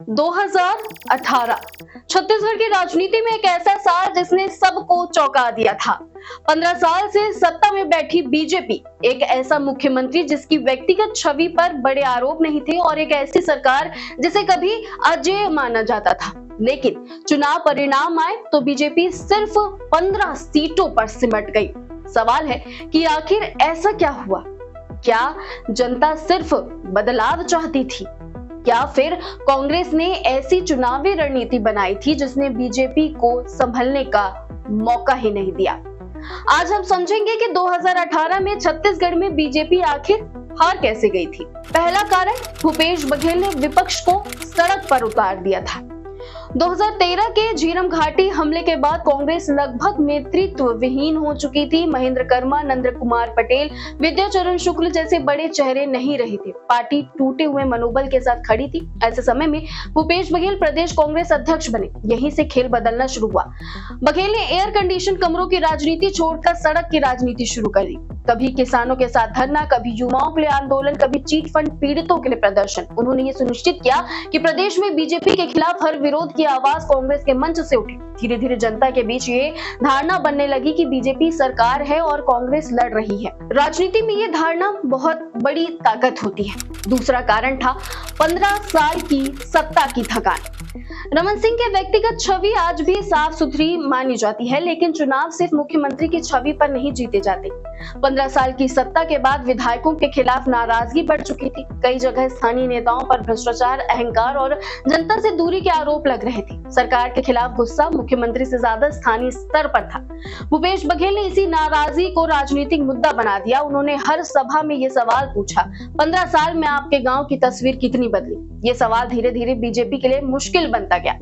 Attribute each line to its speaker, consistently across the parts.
Speaker 1: 2018 छत्तीसगढ़ की राजनीति में एक ऐसा साल जिसने सबको चौंका दिया था। 15 साल से सत्ता में बैठी बीजेपी, एक ऐसा मुख्यमंत्री जिसकी व्यक्तिगत छवि पर बड़े आरोप नहीं थे और एक ऐसी सरकार जिसे कभी अजेय माना जाता था। लेकिन चुनाव परिणाम आए तो बीजेपी सिर्फ 15 सीटों पर सिमट गई। सवाल है कि आखिर ऐसा क्या हुआ? क्या जनता सिर्फ बदलाव चाहती थी? क्या फिर कांग्रेस ने ऐसी चुनावी रणनीति बनाई थी जिसने बीजेपी को संभलने का मौका ही नहीं दिया? आज हम समझेंगे कि 2018 में छत्तीसगढ़ में बीजेपी आखिर हार कैसे गई थी। पहला कारण, भूपेश बघेल ने विपक्ष को सड़क पर उतार दिया था। 2013 के झीरम घाटी हमले के बाद कांग्रेस लगभग नेतृत्व विहीन हो चुकी थी। महेंद्र कर्मा, नंद कुमार पटेल, विद्याचरण शुक्ल जैसे बड़े चेहरे नहीं रहे थे। पार्टी टूटे हुए मनोबल के साथ खड़ी थी। ऐसे समय में भूपेश बघेल प्रदेश कांग्रेस अध्यक्ष बने। यहीं से खेल बदलना शुरू हुआ। बघेल ने एयर कंडीशन कमरों की राजनीति छोड़कर सड़क की राजनीति शुरू कर दी। कभी किसानों के साथ धरना, कभी युवाओं के लिए आंदोलन, कभी चीट फंड पीड़ितों के लिए प्रदर्शन। उन्होंने ये सुनिश्चित किया कि प्रदेश में बीजेपी के खिलाफ हर विरोध की आवाज कांग्रेस के मंच से उठी। धीरे धीरे जनता के बीच ये धारणा बनने लगी कि बीजेपी सरकार है और कांग्रेस लड़ रही है। राजनीति में ये धारणा बहुत बड़ी ताकत होती है। दूसरा कारण था 15 साल की सत्ता की थकान। रमन सिंह के व्यक्तिगत छवि आज भी साफ सुथरी मानी जाती है, लेकिन चुनाव सिर्फ मुख्यमंत्री की छवि पर नहीं जीते जाते। 15 साल की सत्ता के बाद विधायकों के खिलाफ नाराजगी बढ़ चुकी थी। कई जगह स्थानीय नेताओं पर भ्रष्टाचार, अहंकार और जनता से दूरी के आरोप लग रहे थे। सरकार के खिलाफ गुस्सा मुख्यमंत्री से ज्यादा स्थानीय स्तर पर था। भूपेश बघेल ने इसी नाराजगी को राजनीतिक मुद्दा बना दिया। उन्होंने हर सभा में ये सवाल पूछा, 15 साल में आपके गांव की तस्वीर कितनी बदली? ये सवाल धीरे धीरे बीजेपी के लिए मुश्किल बनता गया।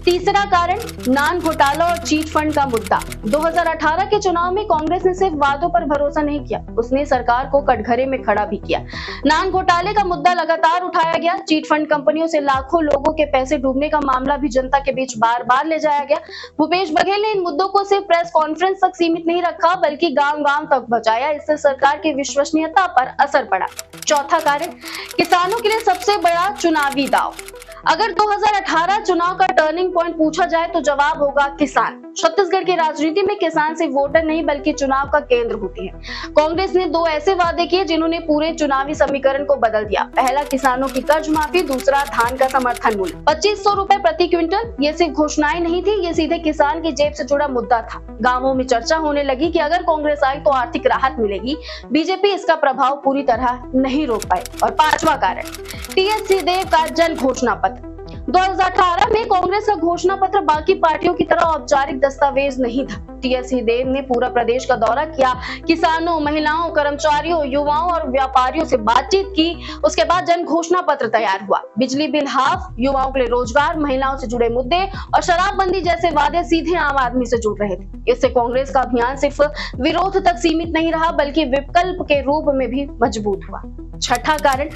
Speaker 1: तीसरा कारण, नान घोटाला और चीट फंड का मुद्दा। 2018 के चुनाव में कांग्रेस ने सिर्फ वादों पर भरोसा नहीं किया, उसने सरकार को कटघरे में खड़ा भी किया। नान घोटाले का मुद्दा लगातार उठाया गया। चीट फंड कंपनियों से लाखों लोगों के पैसे डूबने का मामला भी जनता के बीच बार बार ले जाया गया। भूपेश बघेल ने इन मुद्दों को सिर्फ प्रेस कॉन्फ्रेंस तक सीमित नहीं रखा, बल्कि गांव गांव तक पहुंचाया। इससे सरकार की विश्वसनीयता पर असर पड़ा। चौथा कारण, किसानों के लिए सबसे बड़ा चुनावी दांव। अगर 2018 चुनाव का टर्निंग पॉइंट पूछा जाए तो जवाब होगा किसान। छत्तीसगढ़ की राजनीति में किसान सिर्फ वोटर नहीं बल्कि चुनाव का केंद्र होते हैं। कांग्रेस ने 2 ऐसे वादे किए जिन्होंने पूरे चुनावी समीकरण को बदल दिया। पहला, किसानों की कर्ज माफी। दूसरा, धान का समर्थन मूल्य 2500 रुपए प्रति क्विंटल। ये सिर्फ घोषणाएं नहीं थी, ये सीधे किसान की जेब से जुड़ा मुद्दा था। गांवों में चर्चा होने लगी कि अगर कांग्रेस आई तो आर्थिक राहत मिलेगी। बीजेपी इसका प्रभाव पूरी तरह नहीं रोक पाई। और पांचवा कारण, टीएस सिंहदेव का जन घोषणा पत्र। 2018 में कांग्रेस का घोषणा पत्र बाकी पार्टियों की तरह औपचारिक दस्तावेज नहीं था। टीएस सिंहदेव ने पूरा प्रदेश का दौरा किया, किसानों, महिलाओं, कर्मचारियों, युवाओं और व्यापारियों से बातचीत की। उसके बाद जन घोषणा पत्र तैयार हुआ। बिजली बिल हाफ, युवाओं के लिए रोजगार, महिलाओं से जुड़े मुद्दे और शराबबंदी जैसे वादे सीधे आम आदमी से जुड़ रहे थे। इससे कांग्रेस का अभियान सिर्फ विरोध तक सीमित नहीं रहा बल्कि विकल्प के रूप में भी मजबूत हुआ। छठा कारण,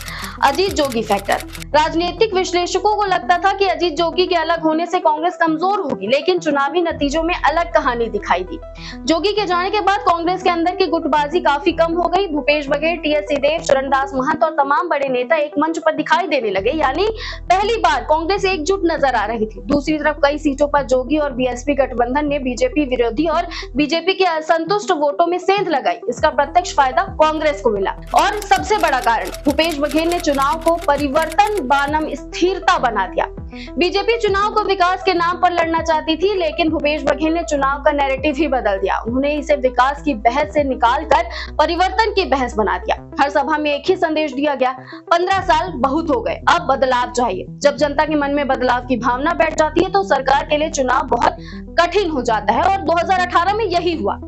Speaker 1: अजीत जोगी फैक्टर। राजनीतिक विश्लेषकों को लगता था कि अजीत जोगी के अलग होने से कांग्रेस कमजोर होगी, लेकिन चुनावी नतीजों में अलग कहानी दिखाई दी। जोगी के जाने के बाद कांग्रेस के अंदर की गुटबाजी काफी कम हो गई। भूपेश बघेल, टीएस सिंहदेव, चरणदास महंत और तमाम बड़े नेता एक मंच पर दिखाई देने लगे, यानी पहली बार कांग्रेस एकजुट नजर आ रही थी। दूसरी तरफ कई सीटों पर जोगी और बीएसपी गठबंधन ने बीजेपी विरोधी और बीजेपी के असंतुष्ट वोटों में सेंध लगाई। इसका प्रत्यक्ष फायदा कांग्रेस को मिला। और सबसे बड़ा कारण, भूपेश बघेल ने चुनाव को परिवर्तन बनाम स्थिरता बना दिया। बीजेपी चुनाव को विकास के नाम पर लड़ना चाहती थी, लेकिन भूपेश बघेल ने चुनाव का नैरेटिव ही बदल दिया। उन्होंने इसे विकास की बहस से निकालकर परिवर्तन की बहस बना दिया। हर सभा में एक ही संदेश दिया गया, 15 साल बहुत हो गए, अब बदलाव चाहिए। जब जनता के मन में बदलाव की भावना बैठ जाती है तो सरकार के लिए चुनाव बहुत कठिन हो जाता है और 2018 में यही हुआ।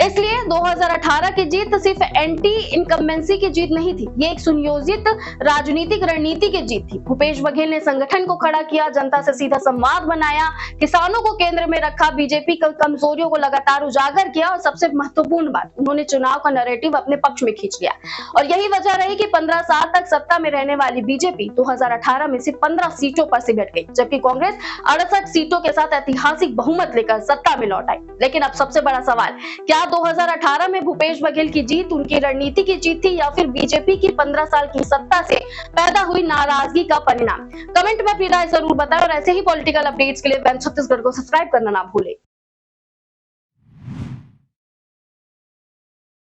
Speaker 1: इसलिए 2018 की जीत सिर्फ एंटी इनकम्बेंसी की जीत नहीं थी, ये एक सुनियोजित राजनीतिक रणनीति की जीत थी। भूपेश बघेल ने संगठन को खड़ा किया, जनता से सीधा संवाद बनाया, किसानों को केंद्र में रखा, बीजेपी की कमजोरियों को लगातार उजागर किया और सबसे महत्वपूर्ण बात, उन्होंने चुनाव का नैरेटिव अपने पक्ष में खींच लिया। और यही वजह रही कि 15 साल तक सत्ता में रहने वाली बीजेपी 2018 में सिर्फ 15 सीटों पर सिमट गई, जबकि कांग्रेस 68 सीटों के साथ ऐतिहासिक बहुमत लेकर सत्ता में लौट आई। लेकिन अब सबसे बड़ा सवाल, क्या 2018 में भूपेश बघेल की जीत उनकी रणनीति की जीत थी या फिर बीजेपी की 15 साल की सत्ता से पैदा हुई नाराजगी का परिणाम? कमेंट में अपनी राय जरूर बताएं और ऐसे ही पॉलिटिकल अपडेट्स के लिए वेब छत्तीसगढ़ को सब्सक्राइब करना ना भूलें।